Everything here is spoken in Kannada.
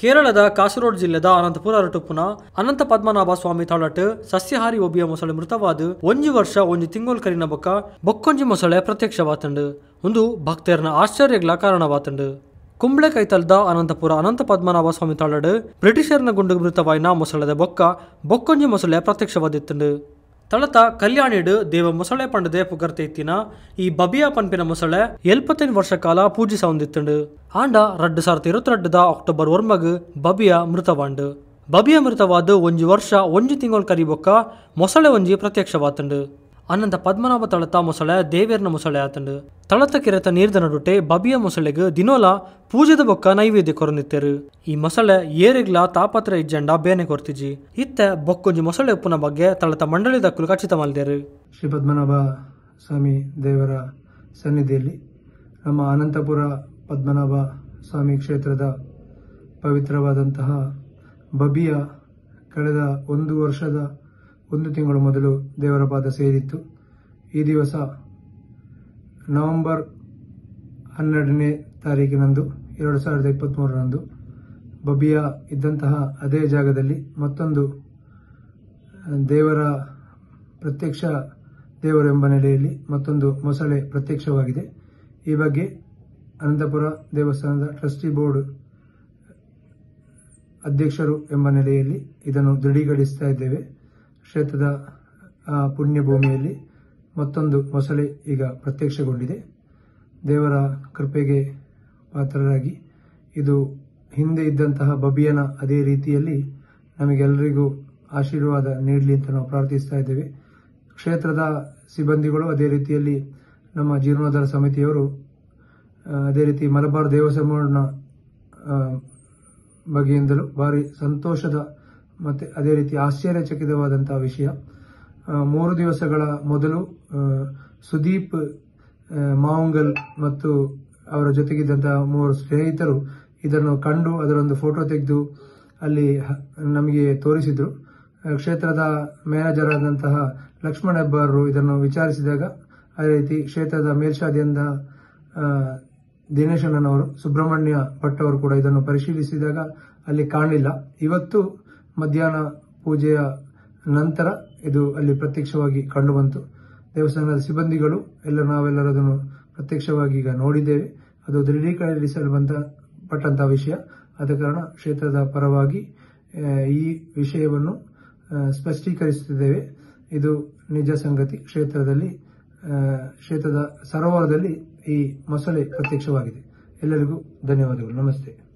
ಕೇರಳದ ಕಾಸರಗೋಡು ಜಿಲ್ಲೆದ ಅನಂತಪುರ ಅರಟುಪ್ಪುನ ಅನಂತ ಪದ್ಮನಾಭ ಸ್ವಾಮಿ ತಾಳಟ್ ಸಸ್ಯಹಾರಿ ಒಬ್ಬಿಯ ಮೊಸಳೆ ಮೃತವಾದ 1 ವರ್ಷ 1 ತಿಂಗಳು ಕರಿನ ಬೊಕ್ಕೊಂಜಿ ಮೊಸಳೆ ಪ್ರತ್ಯಕ್ಷವಾತಂಡು ಒಂದು ಭಕ್ತರನ ಆಶ್ಚರ್ಯಗಳ ಕಾರಣವಾತಂಡು. ಕುಂಬ್ಳೆ ಕೈತಲ್ದ ಅನಂತಪುರ ಅನಂತ ಪದ್ಮನಾಭ ಸ್ವಾಮಿ ತಾಳಡ್ ಬ್ರಿಟಿಷರ್ನ ಗುಂಡು ಮೃತವಾಯಿನ ಮೊಸಳೆದ ಬೊಕ್ಕೊಂಜಿ ಮೊಸಳೆ ಪ್ರತ್ಯಕ್ಷವಾದಿತ್ತಂಡು. ತಳತ ಕಲ್ಯಾಣಿಡ್ ದೇವ ಮೊಸಳೆ ಪಂಡದೆ ಪುಗರ್ತೆತ್ತಿನ ಈ ಬಬಿಯಾ ಪನ್ಪಿನ ಮೊಸಳೆ 75 ವರ್ಷ ಕಾಲ ಪೂಜಿಸ ಹೊಂದಿತ್ತಂಡು. ಆಂಡ 2022 ಅಕ್ಟೋಬರ್ 1 ಬಬಿಯಾ ಮೃತವಾಂಡು. ಬಬಿಯಾ ಮೃತವಾದ 1 ವರ್ಷ 1 ತಿಂಗಳು ಕರಿ ಮೊಸಳೆ ಒಂಜಿ ಪ್ರತ್ಯಕ್ಷವಾತಂಡು. ಅನಂತ ಪದ್ಮನಾಭ ತಳತ ಮೊಸಳೆ ದೇವೇರ್ನ ಮೊಸಳೆ ಆತಂಡು. ತಳತ ಕೆರೆತ ನೀರ್ದ ನಡುಟೆ ಬಬಿಯ ಮೊಸಳೆಗೆ ದಿನೋಲ ಪೂಜೆದ ನೈವೇದ್ಯ ಕೊರನಿತ್ತರು. ಈ ಮೊಸಳೆ ಏರಿಗ್ಲ ತಾಪತ್ರ ಇಜ್ಜಂಡ ಬೇನೆ ಕೊರ್ತಿಜಿ. ಇತ್ತೆ ಬೊಕ್ಕೊಂಜಿ ಮೊಸಳೆ ಉಪ್ಪುನ ಬಗ್ಗೆ ತಳತ ಮಂಡಳಿ ದಕ್ಕಲು ಖಚಿತ ಮಾಡಿದರು. ಶ್ರೀ ಪದ್ಮನಾಭ ಸ್ವಾಮಿ ದೇವರ ಸನ್ನಿಧಿಯಲ್ಲಿ ನಮ್ಮ ಅನಂತಪುರ ಪದ್ಮನಾಭ ಸ್ವಾಮಿ ಕ್ಷೇತ್ರದ ಪವಿತ್ರವಾದಂತಹ ಬಬಿಯ ಕಳೆದ 1 ವರ್ಷದ 1 ತಿಂಗಳು ಮೊದಲು ದೇವರ ಪಾದ ಸೇರಿತ್ತು. ಈ ದಿವಸ ನವೆಂಬರ್ 12ನೇ ತಾರೀಕಿನಂದು 2023ರಂದು ಬಬಿಯಾ ಇದ್ದಂತಹ ಅದೇ ಜಾಗದಲ್ಲಿ ಮತ್ತೊಂದು ದೇವರ ಪ್ರತ್ಯಕ್ಷ ದೇವರೆಂಬ ನೆಲೆಯಲ್ಲಿ ಮತ್ತೊಂದು ಮೊಸಳೆ ಪ್ರತ್ಯಕ್ಷವಾಗಿದೆ. ಈ ಬಗ್ಗೆ ಅನಂತಪುರ ದೇವಸ್ಥಾನದ ಟ್ರಸ್ಟಿ ಬೋರ್ಡ್ ಅಧ್ಯಕ್ಷರು ಎಂಬ ನೆಲೆಯಲ್ಲಿ ಇದನ್ನು ದೃಢೀಕರಿಸ್ತಾ ಇದ್ದೇವೆ. ಕ್ಷೇತ್ರದ ಪುಣ್ಯ ಭೂಮಿಯಲ್ಲಿ ಮತ್ತೊಂದು ಮೊಸಳೆ ಈಗ ಪ್ರತ್ಯಕ್ಷಗೊಂಡಿದೆ. ದೇವರ ಕೃಪೆಗೆ ಪಾತ್ರರಾಗಿ ಇದು ಹಿಂದೆ ಇದ್ದಂತಹ ಬಬಿಯನ ಅದೇ ರೀತಿಯಲ್ಲಿ ನಮಗೆಲ್ಲರಿಗೂ ಆಶೀರ್ವಾದ ನೀಡಲಿ ಅಂತ ನಾವು ಪ್ರಾರ್ಥಿಸ್ತಾ ಇದ್ದೇವೆ. ಕ್ಷೇತ್ರದ ಸಿಬ್ಬಂದಿಗಳು ಅದೇ ರೀತಿಯಲ್ಲಿ ನಮ್ಮ ಜೀರ್ಣೋದ್ಧಾರ ಸಮಿತಿಯವರು ಅದೇ ರೀತಿ ಮಲಬಾರ್ ದೇವಸಮೂಹನ ಬಗೆಯಿಂದಲೂ ಭಾರಿ ಸಂತೋಷದ ಮತ್ತೆ ಅದೇ ರೀತಿ ಆಶ್ಚರ್ಯಚಕಿತವಾದಂತಹ ವಿಷಯ. 3 ದಿವಸಗಳ ಮೊದಲು ಸುದೀಪ್ ಮಾವಂಗಲ್ ಮತ್ತು ಅವರ ಜೊತೆಗಿದ್ದಂತಹ 3 ಸ್ನೇಹಿತರು ಇದನ್ನು ಕಂಡು ಅದರೊಂದು ಫೋಟೋ ತೆಗೆದು ಅಲ್ಲಿ ನಮಗೆ ತೋರಿಸಿದ್ರು. ಕ್ಷೇತ್ರದ ಮ್ಯಾನೇಜರ್ ಆದಂತಹ ಲಕ್ಷ್ಮಣ ಹೆಬ್ಬಾರರು ಇದನ್ನು ವಿಚಾರಿಸಿದಾಗ ಅದೇ ರೀತಿ ಕ್ಷೇತ್ರದ ಮೇಲ್ಶಾದಿಯಿಂದ ದಿನೇಶಣ್ಣನವರು ಸುಬ್ರಹ್ಮಣ್ಯ ಭಟ್ ಅವರು ಕೂಡ ಇದನ್ನು ಪರಿಶೀಲಿಸಿದಾಗ ಅಲ್ಲಿ ಕಾಣಲಿಲ್ಲ. ಇವತ್ತು ಮಧ್ಯಾಹ್ನ ಪೂಜೆಯ ನಂತರ ಇದು ಅಲ್ಲಿ ಪ್ರತ್ಯಕ್ಷವಾಗಿ ಕಂಡುಬಂತು. ದೇವಸ್ಥಾನದ ಸಿಬ್ಬಂದಿಗಳು ನಾವೆಲ್ಲರೂ ಅದನ್ನು ಪ್ರತ್ಯಕ್ಷವಾಗಿ ಈಗ ನೋಡಿದ್ದೇವೆ. ಅದು ದೃಢೀಕರಿಸಲ್ಪಟ್ಟಂತಹ ವಿಷಯ. ಆದ ಕಾರಣ ಕ್ಷೇತ್ರದ ಪರವಾಗಿ ಈ ವಿಷಯವನ್ನು ಸ್ಪಷ್ಟೀಕರಿಸುತ್ತಿದ್ದೇವೆ. ಇದು ನಿಜ ಸಂಗತಿ. ಕ್ಷೇತ್ರದ ಸರೋವರದಲ್ಲಿ ಈ ಮೊಸಳೆ ಪ್ರತ್ಯಕ್ಷವಾಗಿದೆ. ಎಲ್ಲರಿಗೂ ಧನ್ಯವಾದಗಳು. ನಮಸ್ತೆ.